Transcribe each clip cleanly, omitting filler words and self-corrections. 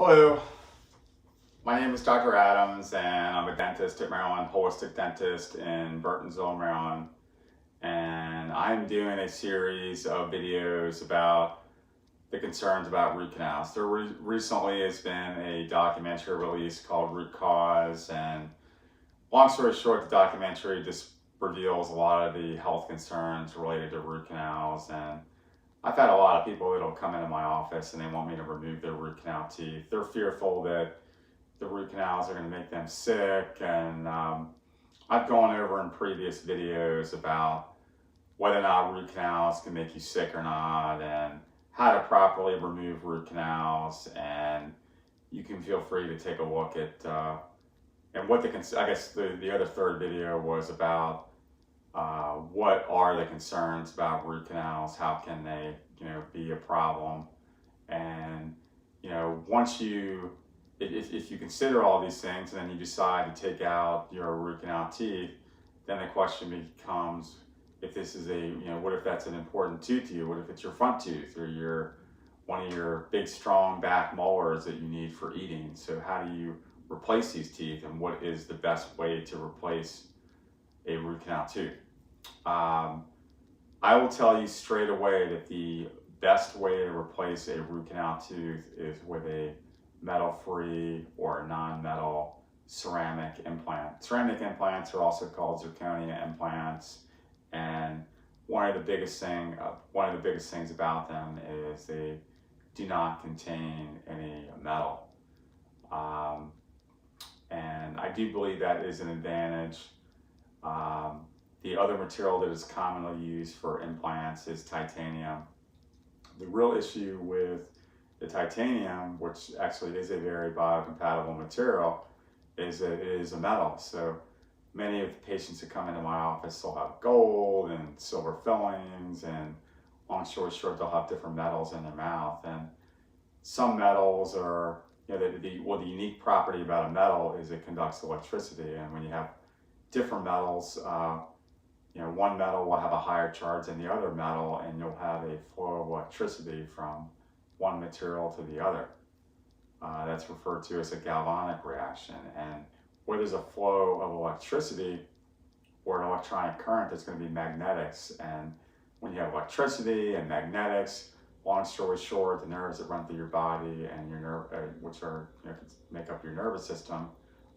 Hello, my name is Dr. Adams and I'm a dentist at Maryland, holistic dentist in Burtonsville, Maryland. And I'm doing a series of videos about the concerns about root canals. There recently has been a documentary released called Root Cause, and long story short, the documentary just reveals a lot of the health concerns related to root canals. And I've had a lot of people that'll come into my office and they want me to remove their root canal teeth. They're fearful that the root canals are going to make them sick, and I've gone over in previous videos about whether or not root canals can make you sick or not, and how to properly remove root canals. And you can feel free to take a look at and what I guess the other third video was about what are the concerns about root canals, how can they be a problem. And once you if you consider all these things and then you decide to take out your root canal teeth, then the question becomes, if this is what if that's an important tooth to you? What if it's your front tooth or one of your big strong back molars that you need for eating? So how do you replace these teeth, and what is the best way to replace a root canal tooth? I will tell you straight away that the best way to replace a root canal tooth is with a metal-free or non-metal ceramic implant. Ceramic implants are also called zirconia implants, and one of the biggest things about them is they do not contain any metal, and I do believe that is an advantage. The other material that is commonly used for implants is titanium. The real issue with the titanium, which actually is a very biocompatible material, is that it is a metal. So many of the patients that come into my office will have gold and silver fillings, and long story short, they'll have different metals in their mouth. And some metals are, the unique property about a metal is it conducts electricity. And when you have different metals, one metal will have a higher charge than the other metal, and you'll have a flow of electricity from one material to the other. That's referred to as a galvanic reaction. And where there's a flow of electricity or an electronic current, there's going to be magnetics. And when you have electricity and magnetics, long story short, the nerves that run through your body and which are make up your nervous system,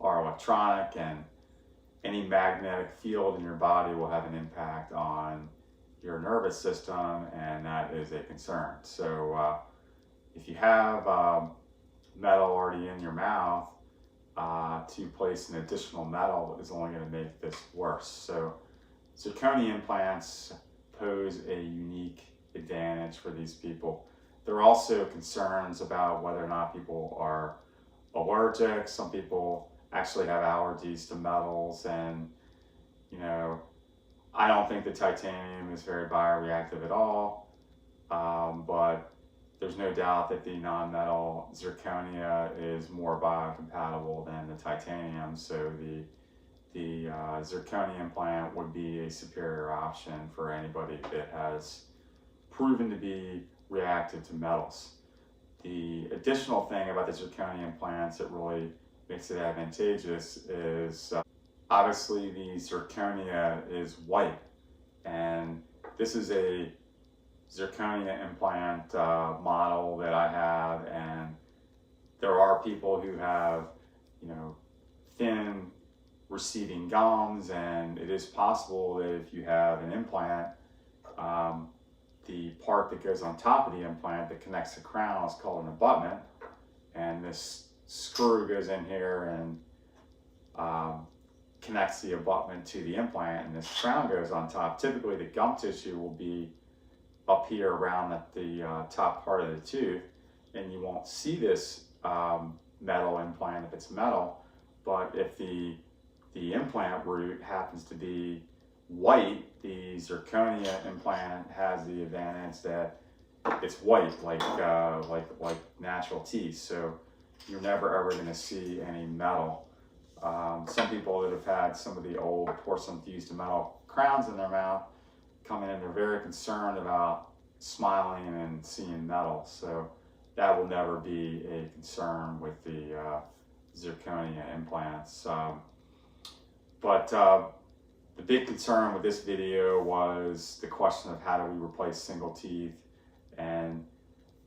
are electronic, and any magnetic field in your body will have an impact on your nervous system, and that is a concern. So if you have metal already in your mouth, to place an additional metal is only going to make this worse. So zirconia implants pose a unique advantage for these people. There are also concerns about whether or not people are allergic. Some people actually have allergies to metals, and I don't think the titanium is very bioreactive at all, but there's no doubt that the non-metal zirconia is more biocompatible than the titanium. So the zirconia implant would be a superior option for anybody that has proven to be reactive to metals. The additional thing about the zirconia implants that really makes it advantageous is obviously the zirconia is white, and this is a zirconia implant model that I have. And there are people who have thin receding gums, and it is possible that if you have an implant, the part that goes on top of the implant that connects the crown is called an abutment, and this screw goes in here and connects the abutment to the implant, and this crown goes on top. Typically the gum tissue will be up here around the top part of the tooth, and you won't see this metal implant if it's metal. But if the implant root happens to be white, the zirconia implant has the advantage that it's white, like natural teeth. So you're never ever going to see any metal. Some people that have had some of the old porcelain fused to metal crowns in their mouth come in and they're very concerned about smiling and seeing metal. So that will never be a concern with the zirconia implants. But the big concern with this video was the question of how do we replace single teeth. And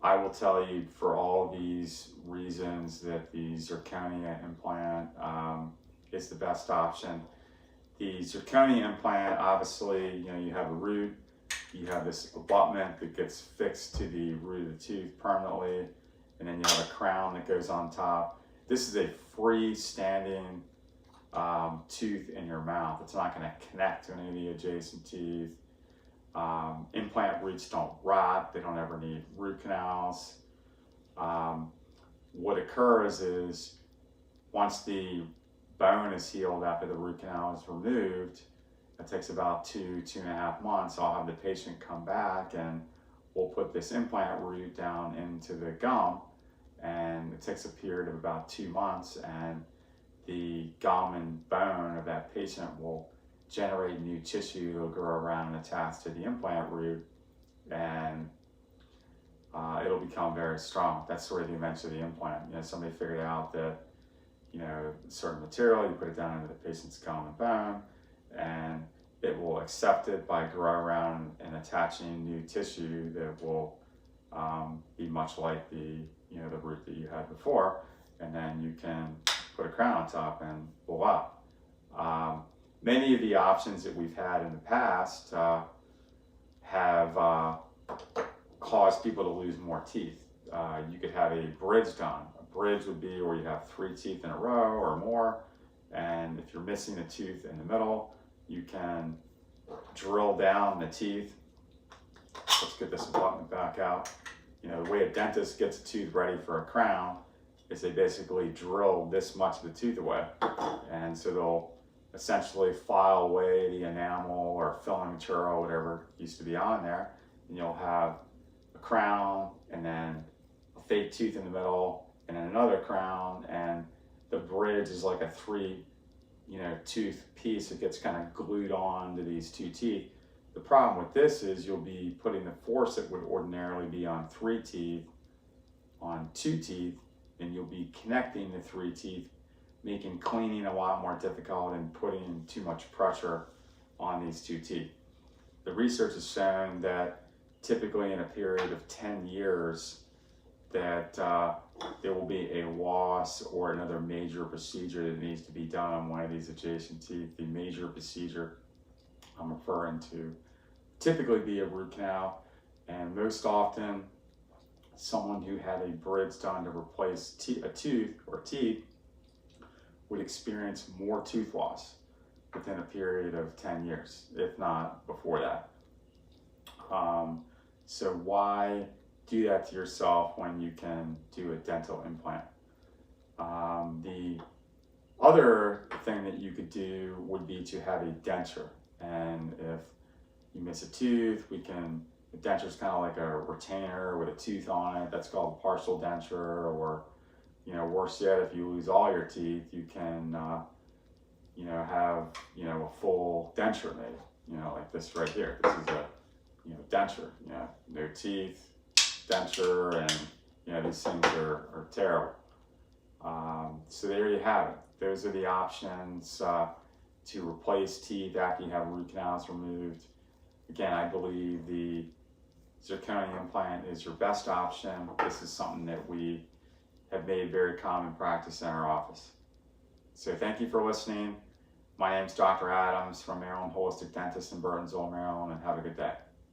I will tell you, for all these reasons, that the zirconia implant is the best option. The zirconia implant, obviously, you have a root, you have this abutment that gets fixed to the root of the tooth permanently, and then you have a crown that goes on top. This is a freestanding tooth in your mouth. It's not going to connect to any of the adjacent teeth. Implant roots don't rot. They don't ever need root canals. What occurs is once the bone is healed after the root canal is removed, it takes about 2.5 months. I'll have the patient come back and we'll put this implant root down into the gum, and it takes a period of about 2 months, and the gum and bone of that patient will generate new tissue that'll grow around and attach to the implant root, and it'll become very strong. That's sort of the invention of the implant. Somebody figured out that certain material, you put it down into the patient's gum and bone, and it will accept it by growing around and attaching new tissue that will be much like the root that you had before, and then you can put a crown on top and voila. Many of the options that we've had in the past have caused people to lose more teeth. You could have a bridge done. A bridge would be where you have 3 teeth in a row or more, and if you're missing a tooth in the middle, you can drill down the teeth. Let's get this abutment back out. The way a dentist gets a tooth ready for a crown is they basically drill this much of the tooth away, and so they'll essentially file away the enamel or filling material, whatever used to be on there, and you'll have a crown and then a fake tooth in the middle and then another crown, and the bridge is like a 3 tooth piece that gets kind of glued on to these 2 teeth. The problem with this is you'll be putting the force that would ordinarily be on 3 teeth on 2 teeth, and you'll be connecting the 3 teeth, making cleaning a lot more difficult and putting too much pressure on these 2 teeth. The research has shown that typically in a period of 10 years that there will be a loss or another major procedure that needs to be done on one of these adjacent teeth. The major procedure I'm referring to typically be a root canal, and most often someone who had a bridge done to replace a tooth or teeth would experience more tooth loss within a period of 10 years, if not before that. So why do that to yourself when you can do a dental implant? The other thing that you could do would be to have a denture, and if you miss a tooth, the denture is kind of like a retainer with a tooth on it. That's called a partial denture, or worse yet, if you lose all your teeth, you can have a full denture made, like this right here. This is a denture, no teeth, denture, and these things are terrible. So there you have it. Those are the options to replace teeth after you have root canals removed. Again, I believe the zirconia implant is your best option. This is something that we have made very common practice in our office. So thank you for listening. My name is Dr. Adams from Maryland Holistic Dentist in Burtonsville, Maryland, and have a good day.